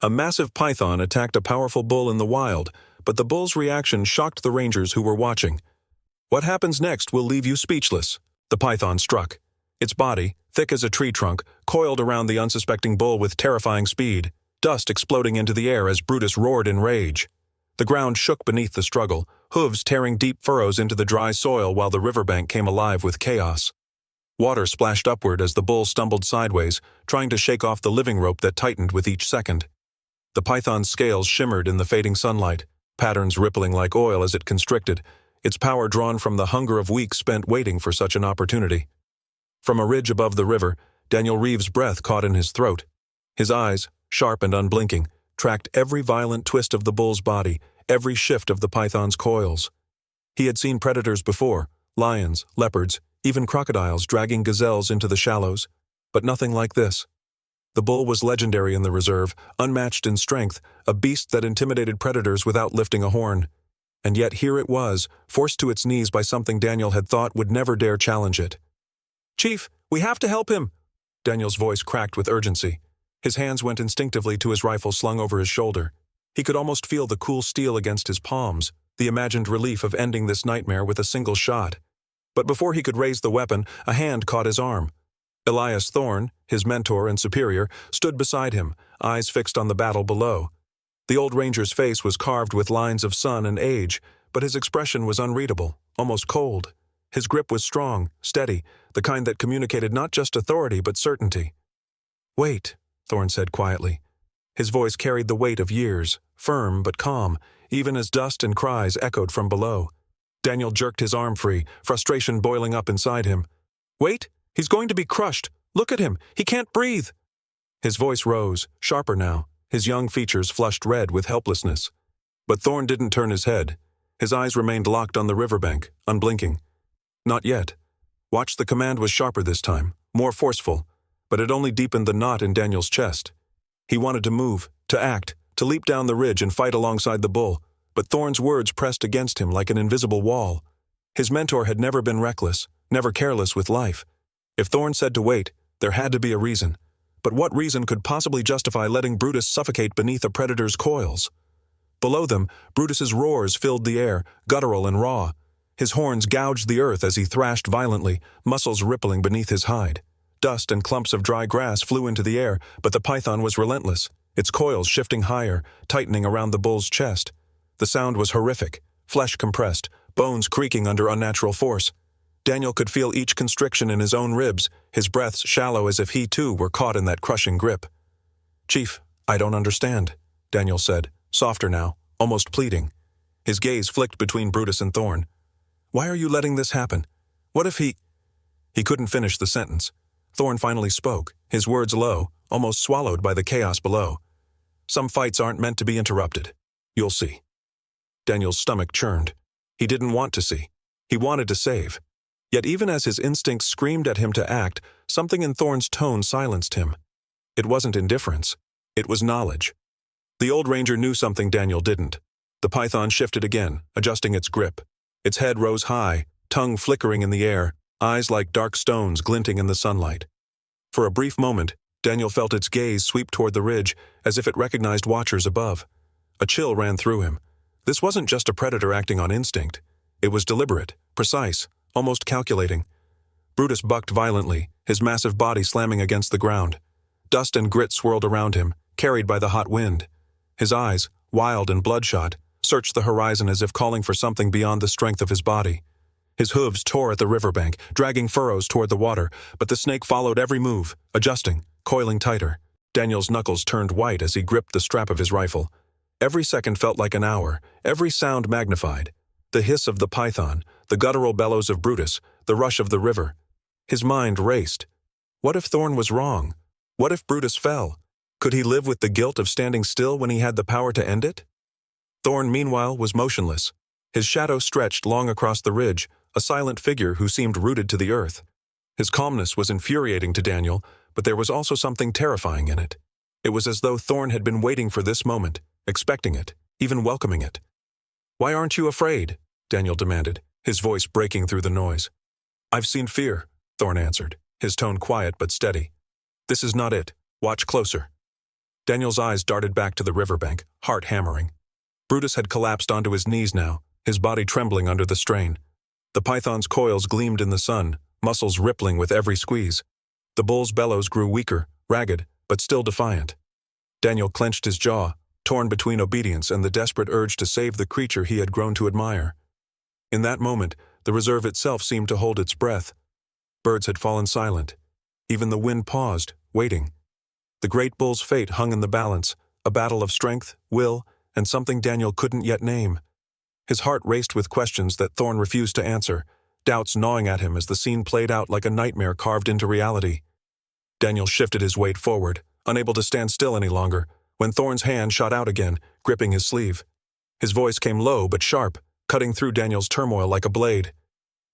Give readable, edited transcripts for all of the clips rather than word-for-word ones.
A massive python attacked a powerful bull in the wild, but the bull's reaction shocked the rangers who were watching. "What happens next will leave you speechless," the python struck. Its body, thick as a tree trunk, coiled around the unsuspecting bull with terrifying speed, dust exploding into the air as Brutus roared in rage. The ground shook beneath the struggle, hooves tearing deep furrows into the dry soil while the riverbank came alive with chaos. Water splashed upward as the bull stumbled sideways, trying to shake off the living rope that tightened with each second. The python's scales shimmered in the fading sunlight, patterns rippling like oil as it constricted, its power drawn from the hunger of weeks spent waiting for such an opportunity. From a ridge above the river, Daniel Reeves' breath caught in his throat. His eyes, sharp and unblinking, tracked every violent twist of the bull's body, every shift of the python's coils. He had seen predators before, lions, leopards, even crocodiles dragging gazelles into the shallows, but nothing like this. The bull was legendary in the reserve, unmatched in strength, a beast that intimidated predators without lifting a horn. And yet here it was, forced to its knees by something Daniel had thought would never dare challenge it. "Chief, we have to help him!" Daniel's voice cracked with urgency. His hands went instinctively to his rifle slung over his shoulder. He could almost feel the cool steel against his palms, the imagined relief of ending this nightmare with a single shot. But before he could raise the weapon, a hand caught his arm. Elias Thorne, his mentor and superior, stood beside him, eyes fixed on the battle below. The old ranger's face was carved with lines of sun and age, but his expression was unreadable, almost cold. His grip was strong, steady, the kind that communicated not just authority but certainty. "Wait," Thorne said quietly. His voice carried the weight of years, firm but calm, even as dust and cries echoed from below. Daniel jerked his arm free, frustration boiling up inside him. "Wait, he's going to be crushed. Look at him, he can't breathe." His voice rose, sharper now, his young features flushed red with helplessness. But Thorne didn't turn his head. His eyes remained locked on the riverbank, unblinking. "Not yet." Watch, the command was sharper this time, more forceful, but it only deepened the knot in Daniel's chest. He wanted to move, to act, to leap down the ridge and fight alongside the bull, but Thorne's words pressed against him like an invisible wall. His mentor had never been reckless, never careless with life. If Thorne said to wait, there had to be a reason. But what reason could possibly justify letting Brutus suffocate beneath a predator's coils? Below them, Brutus's roars filled the air, guttural and raw. His horns gouged the earth as he thrashed violently, muscles rippling beneath his hide. Dust and clumps of dry grass flew into the air, but the python was relentless, its coils shifting higher, tightening around the bull's chest. The sound was horrific, flesh compressed, bones creaking under unnatural force. Daniel could feel each constriction in his own ribs, his breaths shallow as if he too were caught in that crushing grip. "Chief, I don't understand," Daniel said, softer now, almost pleading. His gaze flicked between Brutus and Thorne. "Why are you letting this happen? What if he—" He couldn't finish the sentence. Thorne finally spoke, his words low, almost swallowed by the chaos below. "Some fights aren't meant to be interrupted. You'll see." Daniel's stomach churned. He didn't want to see. He wanted to save. Yet even as his instincts screamed at him to act, something in Thorne's tone silenced him. It wasn't indifference. It was knowledge. The old ranger knew something Daniel didn't. The python shifted again, adjusting its grip. Its head rose high, tongue flickering in the air, eyes like dark stones glinting in the sunlight. For a brief moment, Daniel felt its gaze sweep toward the ridge, as if it recognized watchers above. A chill ran through him. This wasn't just a predator acting on instinct. It was deliberate, precise, almost calculating. Brutus bucked violently, his massive body slamming against the ground. Dust and grit swirled around him, carried by the hot wind. His eyes, wild and bloodshot, searched the horizon as if calling for something beyond the strength of his body. His hooves tore at the riverbank, dragging furrows toward the water, but the snake followed every move, adjusting, coiling tighter. Daniel's knuckles turned white as he gripped the strap of his rifle. Every second felt like an hour, every sound magnified. The hiss of the python, the guttural bellows of Brutus, the rush of the river. His mind raced. What if Thorne was wrong? What if Brutus fell? Could he live with the guilt of standing still when he had the power to end it? Thorne, meanwhile, was motionless. His shadow stretched long across the ridge, a silent figure who seemed rooted to the earth. His calmness was infuriating to Daniel, but there was also something terrifying in it. It was as though Thorne had been waiting for this moment, expecting it, even welcoming it. "Why aren't you afraid?" Daniel demanded, his voice breaking through the noise. "I've seen fear," Thorne answered, his tone quiet but steady. "This is not it. Watch closer." Daniel's eyes darted back to the riverbank, heart hammering. Brutus had collapsed onto his knees now, his body trembling under the strain. The python's coils gleamed in the sun, muscles rippling with every squeeze. The bull's bellows grew weaker, ragged, but still defiant. Daniel clenched his jaw, torn between obedience and the desperate urge to save the creature he had grown to admire. In that moment, the reserve itself seemed to hold its breath. Birds had fallen silent. Even the wind paused, waiting. The great bull's fate hung in the balance, a battle of strength, will, and something Daniel couldn't yet name. His heart raced with questions that Thorn refused to answer, doubts gnawing at him as the scene played out like a nightmare carved into reality. Daniel shifted his weight forward, unable to stand still any longer, when Thorn's hand shot out again, gripping his sleeve. His voice came low but sharp, cutting through Daniel's turmoil like a blade.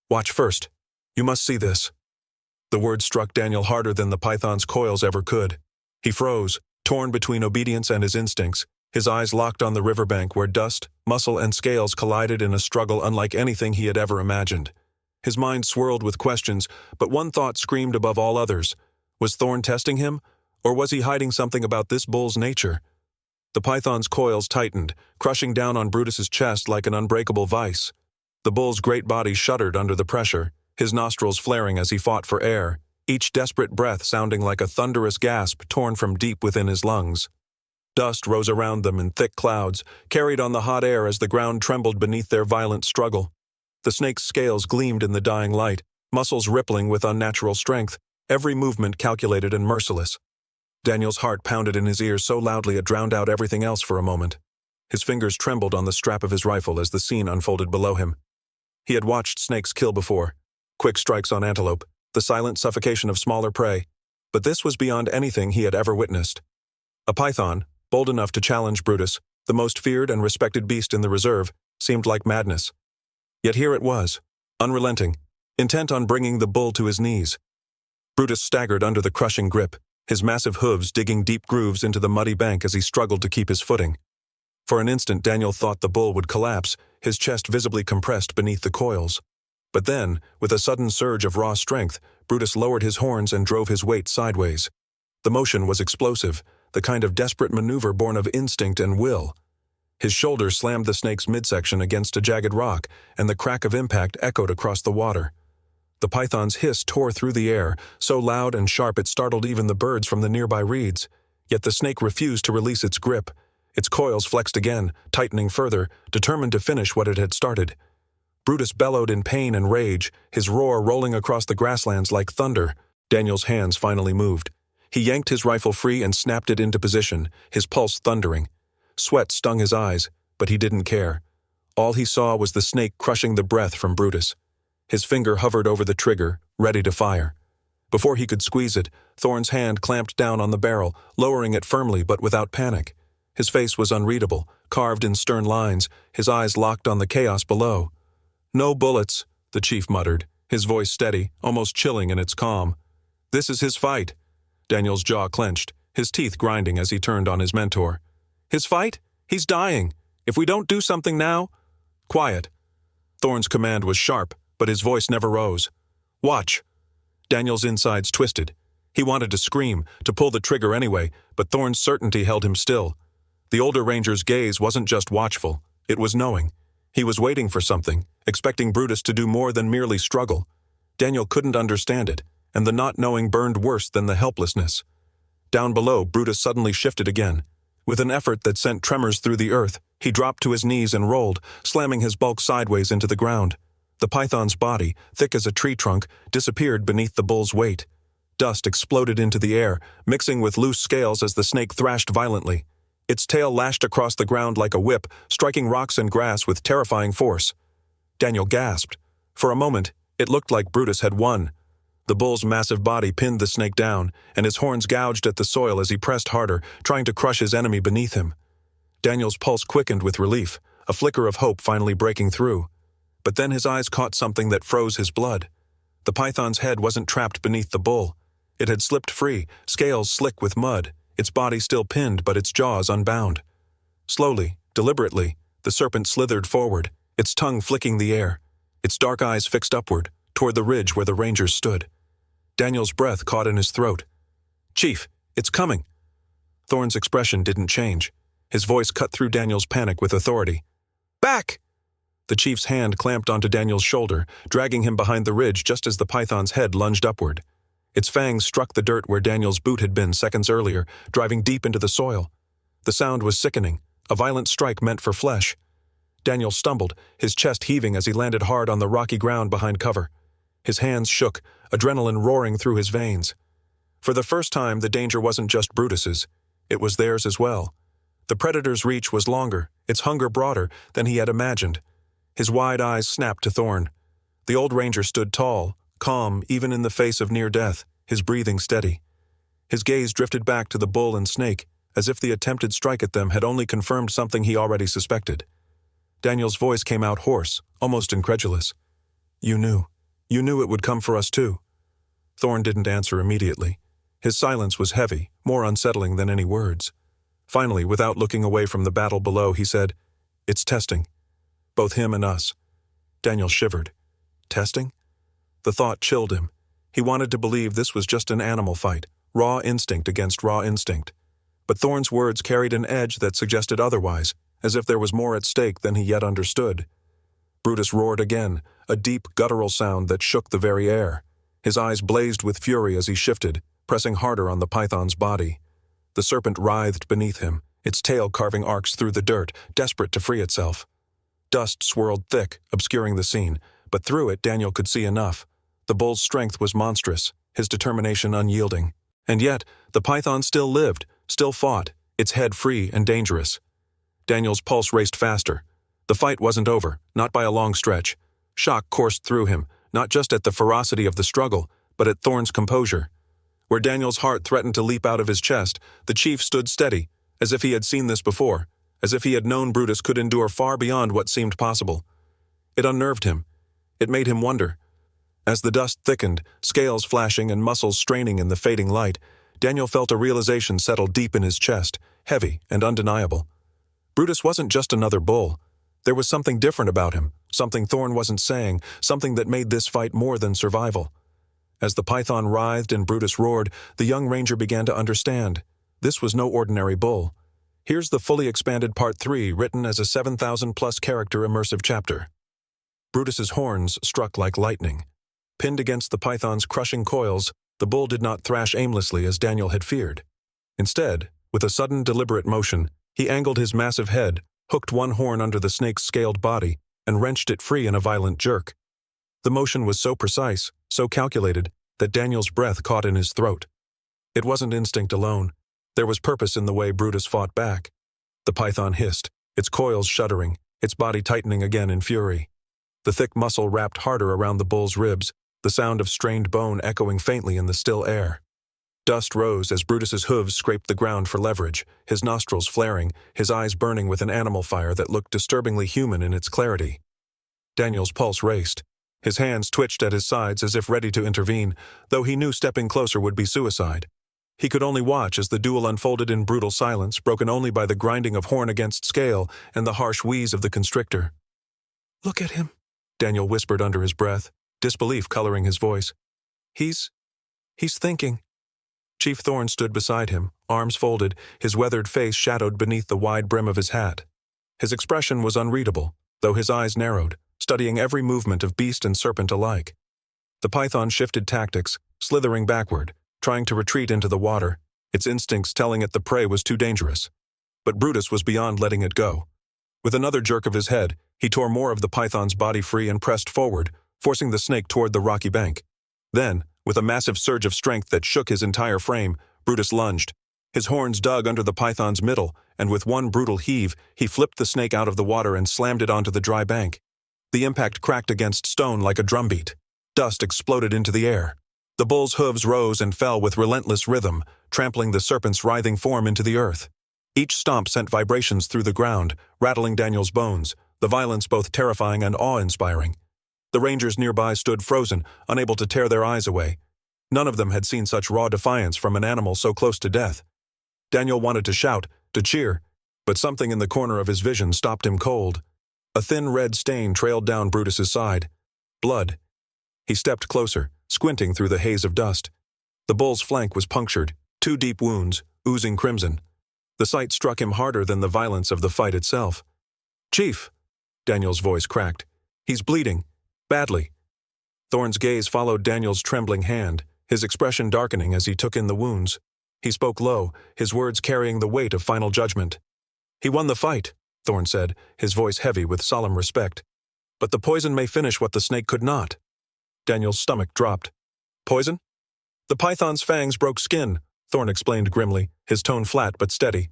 "Watch first. You must see this." The words struck Daniel harder than the python's coils ever could. He froze, torn between obedience and his instincts, his eyes locked on the riverbank where dust, muscle, and scales collided in a struggle unlike anything he had ever imagined. His mind swirled with questions, but one thought screamed above all others. Was Thorn testing him, or was he hiding something about this bull's nature? The python's coils tightened, crushing down on Brutus's chest like an unbreakable vice. The bull's great body shuddered under the pressure, his nostrils flaring as he fought for air, each desperate breath sounding like a thunderous gasp torn from deep within his lungs. Dust rose around them in thick clouds, carried on the hot air as the ground trembled beneath their violent struggle. The snake's scales gleamed in the dying light, muscles rippling with unnatural strength, every movement calculated and merciless. Daniel's heart pounded in his ears so loudly it drowned out everything else for a moment. His fingers trembled on the strap of his rifle as the scene unfolded below him. He had watched snakes kill before. Quick strikes on antelope, the silent suffocation of smaller prey, but this was beyond anything he had ever witnessed. A python, bold enough to challenge Brutus, the most feared and respected beast in the reserve, seemed like madness. Yet here it was, unrelenting, intent on bringing the bull to his knees. Brutus staggered under the crushing grip, his massive hooves digging deep grooves into the muddy bank as he struggled to keep his footing. For an instant Daniel thought the bull would collapse, his chest visibly compressed beneath the coils. But then, with a sudden surge of raw strength, Brutus lowered his horns and drove his weight sideways. The motion was explosive, the kind of desperate maneuver born of instinct and will. His shoulder slammed the snake's midsection against a jagged rock, and the crack of impact echoed across the water. The python's hiss tore through the air, so loud and sharp it startled even the birds from the nearby reeds. Yet the snake refused to release its grip. Its coils flexed again, tightening further, determined to finish what it had started. Brutus bellowed in pain and rage, his roar rolling across the grasslands like thunder. Daniel's hands finally moved. He yanked his rifle free and snapped it into position, his pulse thundering. Sweat stung his eyes, but he didn't care. All he saw was the snake crushing the breath from Brutus. His finger hovered over the trigger, ready to fire. Before he could squeeze it, Thorn's hand clamped down on the barrel, lowering it firmly but without panic. His face was unreadable, carved in stern lines, his eyes locked on the chaos below. "No bullets," the chief muttered, his voice steady, almost chilling in its calm. "This is his fight." Daniel's jaw clenched, his teeth grinding as he turned on his mentor. "His fight? He's dying. If we don't do something now—" "Quiet." Thorn's command was sharp, but his voice never rose. "Watch." Daniel's insides twisted. He wanted to scream, to pull the trigger anyway, but Thorn's certainty held him still. The older ranger's gaze wasn't just watchful, it was knowing. He was waiting for something, expecting Brutus to do more than merely struggle. Daniel couldn't understand it, and the not knowing burned worse than the helplessness. Down below, Brutus suddenly shifted again. With an effort that sent tremors through the earth, he dropped to his knees and rolled, slamming his bulk sideways into the ground. The python's body, thick as a tree trunk, disappeared beneath the bull's weight. Dust exploded into the air, mixing with loose scales as the snake thrashed violently. Its tail lashed across the ground like a whip, striking rocks and grass with terrifying force. Daniel gasped. For a moment, it looked like Brutus had won. The bull's massive body pinned the snake down, and his horns gouged at the soil as he pressed harder, trying to crush his enemy beneath him. Daniel's pulse quickened with relief, a flicker of hope finally breaking through. But then his eyes caught something that froze his blood. The python's head wasn't trapped beneath the bull. It had slipped free, scales slick with mud, its body still pinned but its jaws unbound. Slowly, deliberately, the serpent slithered forward, its tongue flicking the air, its dark eyes fixed upward, toward the ridge where the rangers stood. Daniel's breath caught in his throat. "Chief, it's coming!" Thorne's expression didn't change. His voice cut through Daniel's panic with authority. "Back!" The chief's hand clamped onto Daniel's shoulder, dragging him behind the ridge just as the python's head lunged upward. Its fangs struck the dirt where Daniel's boot had been seconds earlier, driving deep into the soil. The sound was sickening, a violent strike meant for flesh. Daniel stumbled, his chest heaving as he landed hard on the rocky ground behind cover. His hands shook, adrenaline roaring through his veins. For the first time, the danger wasn't just Brutus's. It was theirs as well. The predator's reach was longer, its hunger broader than he had imagined. His wide eyes snapped to Thorne. The old ranger stood tall, calm even in the face of near death, his breathing steady. His gaze drifted back to the bull and snake, as if the attempted strike at them had only confirmed something he already suspected. Daniel's voice came out hoarse, almost incredulous. You knew it would come for us too." Thorne didn't answer immediately. His silence was heavy, more unsettling than any words. Finally, without looking away from the battle below, he said, "It's testing. Both him and us." Daniel shivered. Testing? The thought chilled him. He wanted to believe this was just an animal fight, raw instinct against raw instinct. But Thorne's words carried an edge that suggested otherwise, as if there was more at stake than he yet understood. Brutus roared again, a deep, guttural sound that shook the very air. His eyes blazed with fury as he shifted, pressing harder on the python's body. The serpent writhed beneath him, its tail carving arcs through the dirt, desperate to free itself. Dust swirled thick, obscuring the scene, but through it Daniel could see enough. The bull's strength was monstrous, his determination unyielding. And yet, the python still lived, still fought, its head free and dangerous. Daniel's pulse raced faster. The fight wasn't over, not by a long stretch. Shock coursed through him, not just at the ferocity of the struggle, but at Thorne's composure. Where Daniel's heart threatened to leap out of his chest, the chief stood steady, as if he had seen this before, as if he had known Brutus could endure far beyond what seemed possible. It unnerved him. It made him wonder. As the dust thickened, scales flashing and muscles straining in the fading light, Daniel felt a realization settle deep in his chest, heavy and undeniable. Brutus wasn't just another bull. There was something different about him, something Thorne wasn't saying, something that made this fight more than survival. As the python writhed and Brutus roared, the young ranger began to understand. This was no ordinary bull. Here's the fully expanded Part 3, written as a 7,000-plus character immersive chapter. Brutus's horns struck like lightning. Pinned against the python's crushing coils, the bull did not thrash aimlessly as Daniel had feared. Instead, with a sudden deliberate motion, he angled his massive head, hooked one horn under the snake's scaled body, and wrenched it free in a violent jerk. The motion was so precise, so calculated, that Daniel's breath caught in his throat. It wasn't instinct alone. There was purpose in the way Brutus fought back. The python hissed, its coils shuddering, its body tightening again in fury. The thick muscle wrapped harder around the bull's ribs, the sound of strained bone echoing faintly in the still air. Dust rose as Brutus's hooves scraped the ground for leverage, his nostrils flaring, his eyes burning with an animal fire that looked disturbingly human in its clarity. Daniel's pulse raced. His hands twitched at his sides as if ready to intervene, though he knew stepping closer would be suicide. He could only watch as the duel unfolded in brutal silence, broken only by the grinding of horn against scale and the harsh wheeze of the constrictor. "Look at him," Daniel whispered under his breath, disbelief coloring his voice. He's thinking." Chief Thorne stood beside him, arms folded, his weathered face shadowed beneath the wide brim of his hat. His expression was unreadable, though his eyes narrowed, studying every movement of beast and serpent alike. The python shifted tactics, slithering backward, trying to retreat into the water, its instincts telling it the prey was too dangerous. But Brutus was beyond letting it go. With another jerk of his head, he tore more of the python's body free and pressed forward, forcing the snake toward the rocky bank. Then, with a massive surge of strength that shook his entire frame, Brutus lunged. His horns dug under the python's middle, and with one brutal heave, he flipped the snake out of the water and slammed it onto the dry bank. The impact cracked against stone like a drumbeat. Dust exploded into the air. The bull's hooves rose and fell with relentless rhythm, trampling the serpent's writhing form into the earth. Each stomp sent vibrations through the ground, rattling Daniel's bones, the violence both terrifying and awe-inspiring. The rangers nearby stood frozen, unable to tear their eyes away. None of them had seen such raw defiance from an animal so close to death. Daniel wanted to shout, to cheer, but something in the corner of his vision stopped him cold. A thin red stain trailed down Brutus's side. Blood. He stepped closer, squinting through the haze of dust. The bull's flank was punctured, two deep wounds, oozing crimson, The sight struck him harder than the violence of the fight itself. "Chief!" Daniel's voice cracked. "He's bleeding. Badly." Thorn's gaze followed Daniel's trembling hand, his expression darkening as he took in the wounds. He spoke low, his words carrying the weight of final judgment. "He won the fight," Thorn said, his voice heavy with solemn respect. "But the poison may finish what the snake could not." Daniel's stomach dropped. "Poison?" "The python's fangs broke skin," Thorn explained grimly, his tone flat but steady.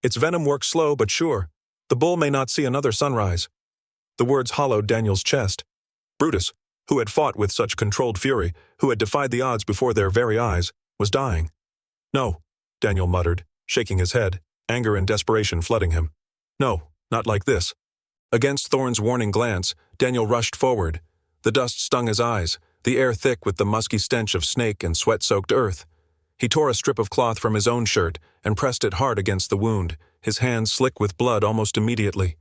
"Its venom works slow but sure. The bull may not see another sunrise." The words hollowed Daniel's chest. Brutus, who had fought with such controlled fury, who had defied the odds before their very eyes, was dying. "No," Daniel muttered, shaking his head, anger and desperation flooding him. "No, not like this." Against Thorn's warning glance, Daniel rushed forward. The dust stung his eyes, the air thick with the musky stench of snake and sweat-soaked earth. He tore a strip of cloth from his own shirt and pressed it hard against the wound, his hands slick with blood almost immediately.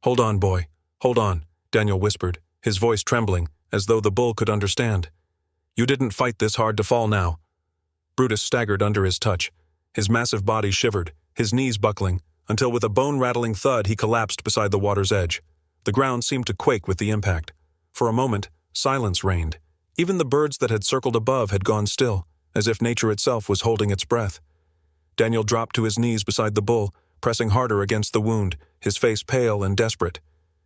"Hold on, boy. Hold on," Daniel whispered, his voice trembling, as though the bull could understand. "You didn't fight this hard to fall now." Brutus staggered under his touch. His massive body shivered, his knees buckling, until with a bone-rattling thud he collapsed beside the water's edge. The ground seemed to quake with the impact. For a moment, silence reigned. Even the birds that had circled above had gone still, as if nature itself was holding its breath. Daniel dropped to his knees beside the bull, pressing harder against the wound, his face pale and desperate.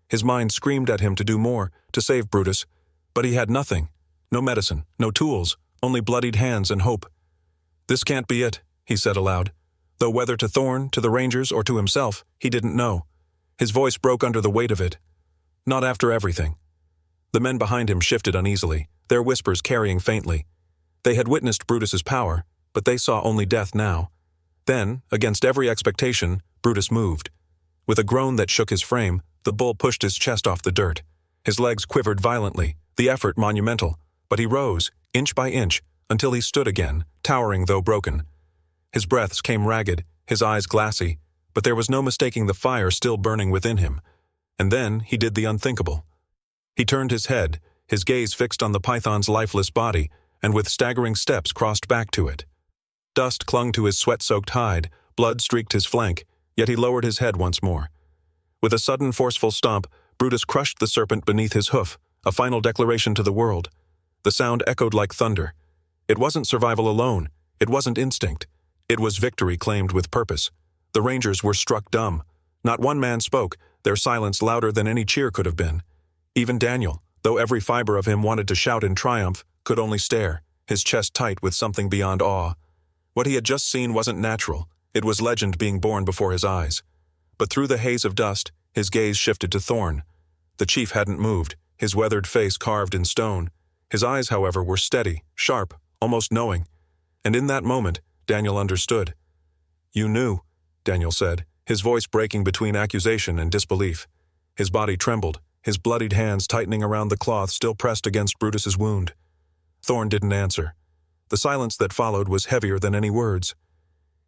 His mind screamed at him to do more, to save Brutus, but he had nothing. No medicine, no tools, only bloodied hands and hope. "This can't be it," he said aloud, though whether to Thorn, to the Rangers, or to himself, he didn't know. His voice broke under the weight of it. "Not after everything." The men behind him shifted uneasily, their whispers carrying faintly. They had witnessed Brutus's power, but they saw only death now. Then, against every expectation, Brutus moved. With a groan that shook his frame, the bull pushed his chest off the dirt. His legs quivered violently, the effort monumental, but he rose, inch by inch, until he stood again, towering though broken. His breaths came ragged, his eyes glassy, but there was no mistaking the fire still burning within him. And then he did the unthinkable. He turned his head, his gaze fixed on the python's lifeless body, and with staggering steps crossed back to it. Dust clung to his sweat-soaked hide, blood streaked his flank, yet he lowered his head once more. With a sudden forceful stomp, Brutus crushed the serpent beneath his hoof, a final declaration to the world. The sound echoed like thunder. It wasn't survival alone, it wasn't instinct. It was victory claimed with purpose. The Rangers were struck dumb. Not one man spoke, their silence louder than any cheer could have been. Even Daniel, though every fiber of him wanted to shout in triumph, could only stare, his chest tight with something beyond awe. What he had just seen wasn't natural, it was legend being born before his eyes. But through the haze of dust, his gaze shifted to Thorn. The chief hadn't moved, his weathered face carved in stone. His eyes, however, were steady, sharp, almost knowing. And in that moment, Daniel understood. "You knew," Daniel said, his voice breaking between accusation and disbelief. His body trembled, his bloodied hands tightening around the cloth still pressed against Brutus's wound. Thorn didn't answer. The silence that followed was heavier than any words.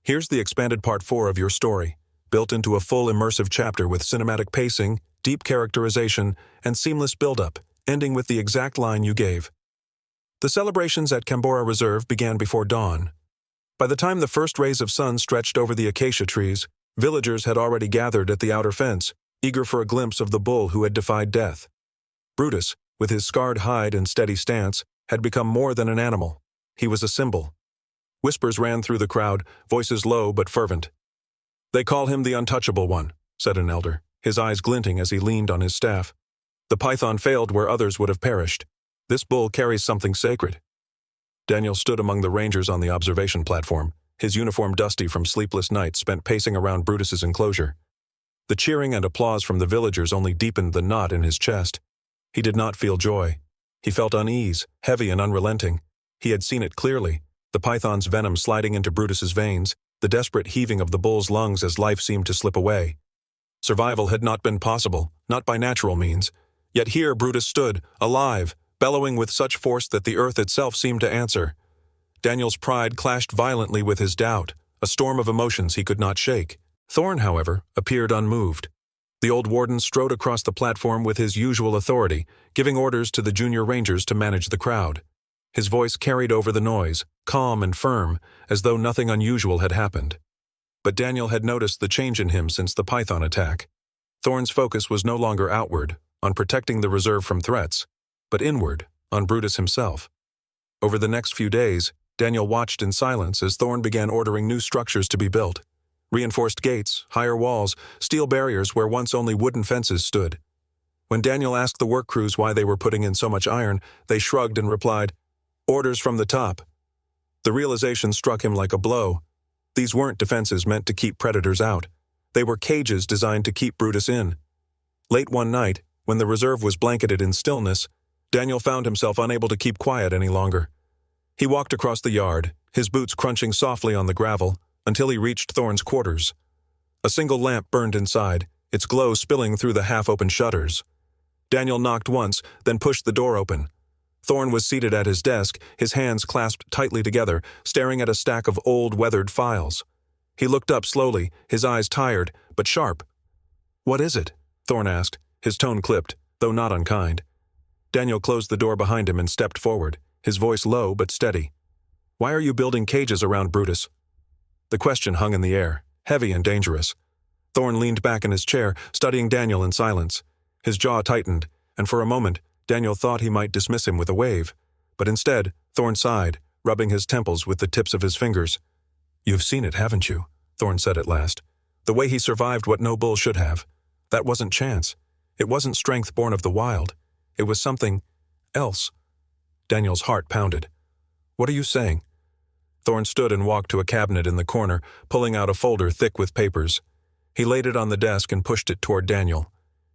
Here's the expanded part 4 of your story, built into a full immersive chapter with cinematic pacing, deep characterization, and seamless build-up, ending with the exact line you gave. The celebrations at Cambora Reserve began before dawn. By the time the first rays of sun stretched over the acacia trees, villagers had already gathered at the outer fence, eager for a glimpse of the bull who had defied death. Brutus, with his scarred hide and steady stance, had become more than an animal. He was a symbol. Whispers ran through the crowd, voices low but fervent. "They call him the untouchable one," said an elder, his eyes glinting as he leaned on his staff. "The python failed where others would have perished. This bull carries something sacred." Daniel stood among the Rangers on the observation platform, his uniform dusty from sleepless nights spent pacing around Brutus's enclosure. The cheering and applause from the villagers only deepened the knot in his chest. He did not feel joy. He felt unease, heavy and unrelenting. He had seen it clearly, the python's venom sliding into Brutus's veins, the desperate heaving of the bull's lungs as life seemed to slip away. Survival had not been possible, not by natural means. Yet here Brutus stood, alive, bellowing with such force that the earth itself seemed to answer. Daniel's pride clashed violently with his doubt, a storm of emotions he could not shake. Thorn, however, appeared unmoved. The old warden strode across the platform with his usual authority, giving orders to the junior Rangers to manage the crowd. His voice carried over the noise, calm and firm, as though nothing unusual had happened. but Daniel had noticed the change in him since the python attack. Thorn's focus was no longer outward, on protecting the reserve from threats, but inward, on Brutus himself. Over the next few days, Daniel watched in silence as Thorn began ordering new structures to be built. Reinforced gates, higher walls, steel barriers where once only wooden fences stood. When Daniel asked the work crews why they were putting in so much iron, they shrugged and replied, "Orders from the top." The realization struck him like a blow. These weren't defenses meant to keep predators out. They were cages designed to keep Brutus in. Late one night, when the reserve was blanketed in stillness, Daniel found himself unable to keep quiet any longer. He walked across the yard, his boots crunching softly on the gravel, until he reached Thorn's quarters. A single lamp burned inside, its glow spilling through the half-open shutters. Daniel knocked once, then pushed the door open. Thorn was seated at his desk, his hands clasped tightly together, staring at a stack of old, weathered files. He looked up slowly, his eyes tired, but sharp. "What is it?" Thorn asked, his tone clipped, though not unkind. Daniel closed the door behind him and stepped forward, his voice low but steady. "Why are you building cages around Brutus?" The question hung in the air, heavy and dangerous. Thorn leaned back in his chair, studying Daniel in silence. His jaw tightened, and for a moment, Daniel thought he might dismiss him with a wave. But instead, Thorn sighed, rubbing his temples with the tips of his fingers. "You've seen it, haven't you?" Thorn said at last. "The way he survived what no bull should have. That wasn't chance. It wasn't strength born of the wild. It was something else." Daniel's heart pounded. "What are you saying?" Thorn stood and walked to a cabinet in the corner, pulling out a folder thick with papers. He laid it on the desk and pushed it toward Daniel.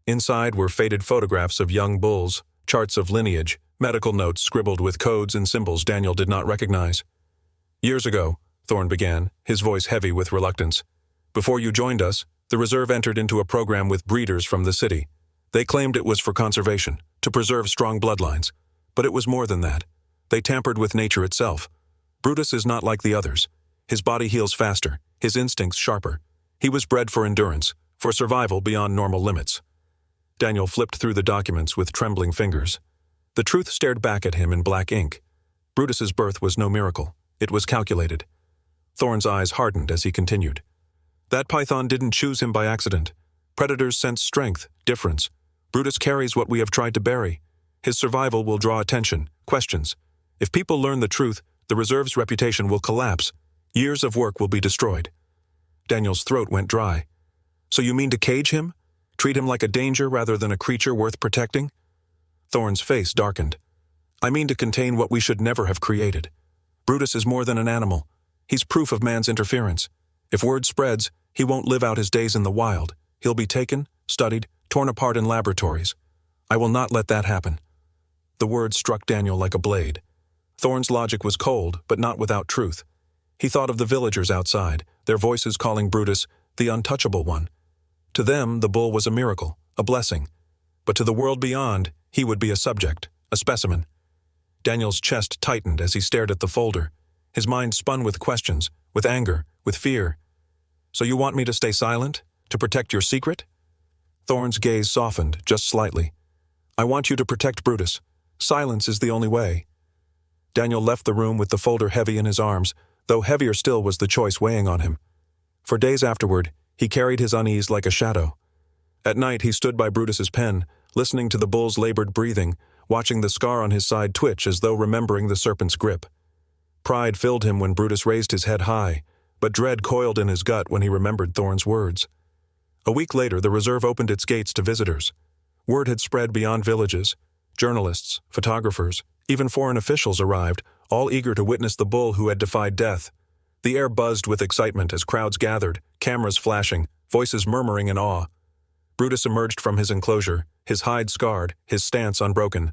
Inside were faded photographs of young bulls, charts of lineage, medical notes scribbled with codes and symbols Daniel did not recognize. "Years ago," Thorn began, his voice heavy with reluctance, "before you joined us, the reserve entered into a program with breeders from the city. They claimed it was for conservation, to preserve strong bloodlines. But it was more than that. They tampered with nature itself. Brutus is not like the others. His body heals faster, his instincts sharper. He was bred for endurance, for survival beyond normal limits." Daniel flipped through the documents with trembling fingers. The truth stared back at him in black ink. Brutus's birth was no miracle. It was calculated. Thorn's eyes hardened as he continued. "That python didn't choose him by accident. Predators sense strength, difference. Brutus carries what we have tried to bury. His survival will draw attention, questions. If people learn the truth, the reserve's reputation will collapse. Years of work will be destroyed." Daniel's throat went dry. "So you mean to cage him? Treat him like a danger rather than a creature worth protecting?" Thorn's face darkened. "I mean to contain what we should never have created. Brutus is more than an animal. He's proof of man's interference. If word spreads, he won't live out his days in the wild. He'll be taken, studied, torn apart in laboratories. I will not let that happen." The words struck Daniel like a blade. Thorn's logic was cold, but not without truth. He thought of the villagers outside, their voices calling Brutus the untouchable one. To them, the bull was a miracle, a blessing. But to the world beyond, he would be a subject, a specimen. Daniel's chest tightened as he stared at the folder. His mind spun with questions, with anger, with fear. "So you want me to stay silent? To protect your secret?" Thorn's gaze softened, just slightly. "I want you to protect Brutus. Silence is the only way." Daniel left the room with the folder heavy in his arms, though heavier still was the choice weighing on him. For days afterward, he carried his unease like a shadow. At night, he stood by Brutus's pen, listening to the bull's labored breathing, watching the scar on his side twitch as though remembering the serpent's grip. Pride filled him when Brutus raised his head high, but dread coiled in his gut when he remembered Thorn's words. A week later, the reserve opened its gates to visitors. Word had spread beyond villages. Journalists, photographers, even foreign officials arrived, all eager to witness the bull who had defied death. The air buzzed with excitement as crowds gathered, cameras flashing, voices murmuring in awe. Brutus emerged from his enclosure, his hide scarred, his stance unbroken.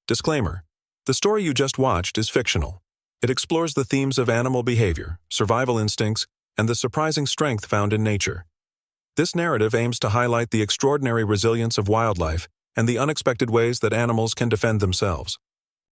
Disclaimer: the story you just watched is fictional. It explores the themes of animal behavior, survival instincts, and the surprising strength found in nature. This narrative aims to highlight the extraordinary resilience of wildlife and the unexpected ways that animals can defend themselves.